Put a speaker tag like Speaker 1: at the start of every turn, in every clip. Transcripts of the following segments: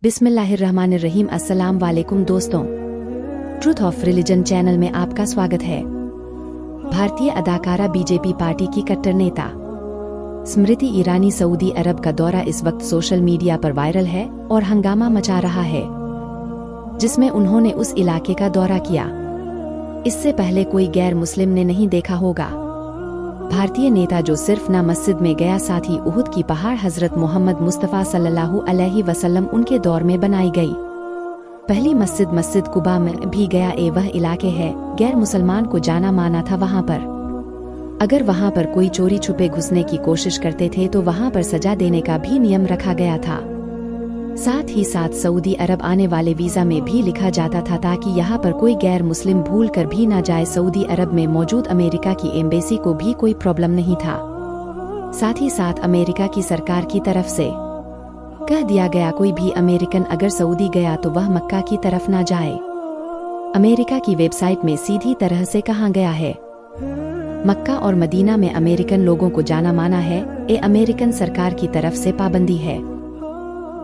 Speaker 1: बिस्मिल्लाहिर्रहमानिर्रहीम। अस्सलाम वालेकुम दोस्तों, ट्रूथ ऑफ रिलीजन चैनल में आपका स्वागत है। भारतीय अदाकारा बीजेपी पार्टी की कट्टर नेता स्मृति ईरानी सऊदी अरब का दौरा इस वक्त सोशल मीडिया पर वायरल है और हंगामा मचा रहा है, जिसमें उन्होंने उस इलाके का दौरा किया। इससे पहले कोई गैर मुस्लिम ने नहीं देखा होगा। भारतीय नेता जो सिर्फ न मस्जिद में गया, साथ ही उहुद की पहाड़ हजरत मोहम्मद मुस्तफ़ा सल्लल्लाहु अलैहि वसल्लम उनके दौर में बनाई गई पहली मस्जिद कुबा में भी गया। वह इलाके है, गैर मुसलमान को जाना माना था वहां पर। अगर वहां पर कोई चोरी छुपे घुसने की कोशिश करते थे तो वहां पर सजा देने का भी नियम रखा गया था। साथ ही साथ सऊदी अरब आने वाले वीजा में भी लिखा जाता था ताकि यहाँ पर कोई गैर मुस्लिम भूल कर भी ना जाए। सऊदी अरब में मौजूद अमेरिका की एम्बेसी को भी कोई प्रॉब्लम नहीं था। साथ ही साथ अमेरिका की सरकार की तरफ से कह दिया गया कोई भी अमेरिकन अगर सऊदी गया तो वह मक्का की तरफ ना जाए। अमेरिका की वेबसाइट में सीधी तरह से कहा गया है, मक्का और मदीना में अमेरिकन लोगों को जाना माना है। ये अमेरिकन सरकार की तरफ से पाबंदी है।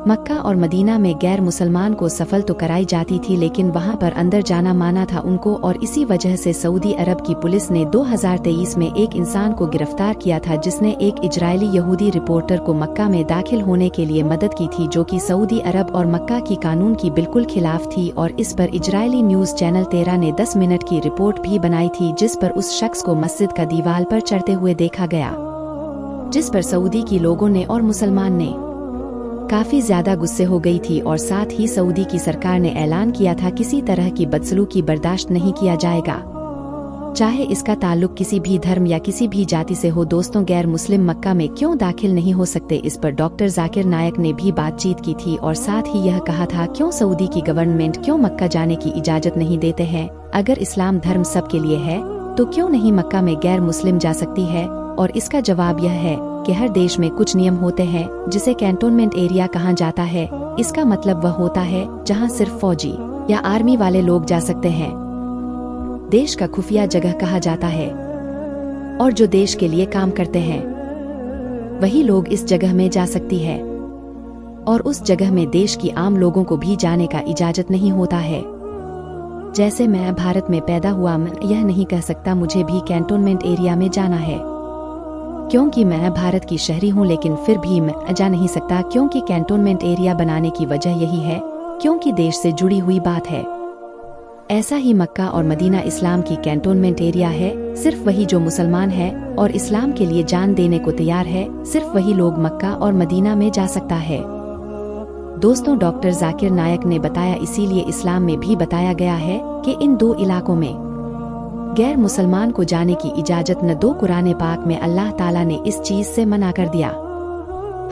Speaker 1: मक्का और मदीना में गैर मुसलमान को सफल तो कराई जाती थी, लेकिन वहां पर अंदर जाना माना था उनको। और इसी वजह से सऊदी अरब की पुलिस ने 2023 में एक इंसान को गिरफ्तार किया था, जिसने एक इजरायली यहूदी रिपोर्टर को मक्का में दाखिल होने के लिए मदद की थी, जो कि सऊदी अरब और मक्का की कानून की बिल्कुल खिलाफ थी। और इस पर इजरायली न्यूज चैनल 13 ने 10 मिनट की रिपोर्ट भी बनाई थी, जिस पर उस शख्स को मस्जिद का दीवार पर चढ़ते हुए देखा गया, जिस पर सऊदी की लोगों ने और मुसलमान ने काफी ज्यादा गुस्से हो गई थी। और साथ ही सऊदी की सरकार ने ऐलान किया था किसी तरह की बदसलूकी बर्दाश्त नहीं किया जाएगा, चाहे इसका ताल्लुक किसी भी धर्म या किसी भी जाति से हो। दोस्तों, गैर मुस्लिम मक्का में क्यों दाखिल नहीं हो सकते, इस पर डॉक्टर जाकिर नायक ने भी बातचीत की थी और साथ ही यह कहा था क्यों सऊदी की गवर्नमेंट क्यों मक्का जाने की इजाजत नहीं देते हैं। अगर इस्लाम धर्म सबके लिए है तो क्यों नहीं मक्का में गैर मुस्लिम जा सकती है। और इसका जवाब यह है कि हर देश में कुछ नियम होते हैं जिसे कैंटोनमेंट एरिया कहा जाता है। इसका मतलब वह होता है जहां सिर्फ फौजी या आर्मी वाले लोग जा सकते हैं। देश का खुफिया जगह कहा जाता है और जो देश के लिए काम करते हैं वही लोग इस जगह में जा सकती है। और उस जगह में देश की आम लोगों को भी जाने का इजाजत नहीं होता है। जैसे मैं भारत में पैदा हुआ, मैं यह नहीं कह सकता मुझे भी कैंटोनमेंट एरिया में जाना है, क्योंकि मैं भारत की शहरी हूँ, लेकिन फिर भी मैं जा नहीं सकता क्योंकि कैंटोनमेंट एरिया बनाने की वजह यही है क्योंकि देश से जुड़ी हुई बात है। ऐसा ही मक्का और मदीना इस्लाम की कैंटोनमेंट एरिया है। सिर्फ वही जो मुसलमान है और इस्लाम के लिए जान देने को तैयार है, सिर्फ वही लोग मक्का और मदीना में जा सकता है। दोस्तों, डॉक्टर जाकिर नायक ने बताया, इसीलिए इस्लाम में भी बताया गया है कि इन दो इलाकों में गैर मुसलमान को जाने की इजाजत न दो। कुरान पाक में अल्लाह ताला ने इस चीज से मना कर दिया।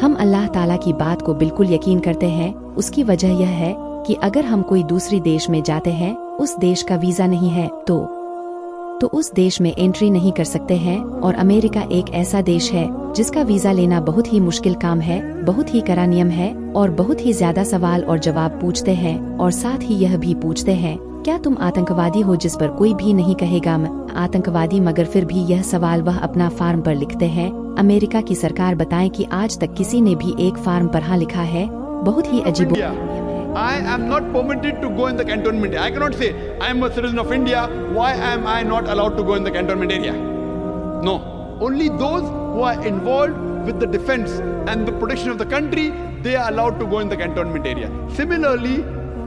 Speaker 1: हम अल्लाह ताला की बात को बिल्कुल यकीन करते हैं। उसकी वजह यह है कि अगर हम कोई दूसरी देश में जाते हैं, उस देश का वीजा नहीं है तो उस देश में एंट्री नहीं कर सकते हैं। और अमेरिका एक ऐसा देश है जिसका वीजा लेना बहुत ही मुश्किल काम है, बहुत ही कड़ा नियम है और बहुत ही ज्यादा सवाल और जवाब पूछते हैं। और साथ ही यह भी पूछते हैं, क्या तुम आतंकवादी हो, जिस पर कोई भी नहीं कहेगा मैं आतंकवादी, मगर फिर भी यह सवाल वह अपना फार्म पर लिखते हैं। अमेरिका की सरकार बताएं कि आज तक किसी ने भी एक फार्म पर हाँ लिखा है। बहुत ही अजीब।
Speaker 2: I am not permitted to go in the cantonment. I cannot say I am a citizen of India. Why am I not allowed to go in the cantonment area? No. Only those who are involved with the defense and the protection of the country, they are allowed to go in the cantonment area. Similarly,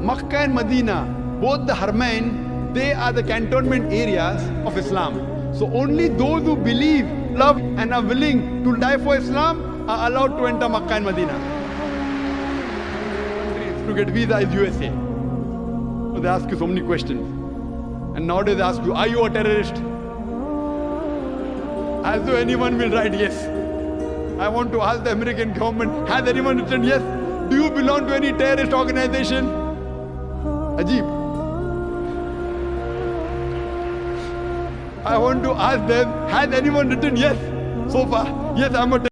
Speaker 2: Makkah and Medina, both the Haramain, they are the cantonment areas of Islam. So only those who believe, love and are willing to die for Islam are allowed to enter Makkah and Medina. To get visa is USA. So they ask you so many questions. And nowadays they ask you, are you a terrorist? As though anyone will write yes. I want to ask the American government, has anyone written yes? Do you belong to any terrorist organization? Ajib. I want to ask them, has anyone written yes so far? Yes, I'm a terrorist.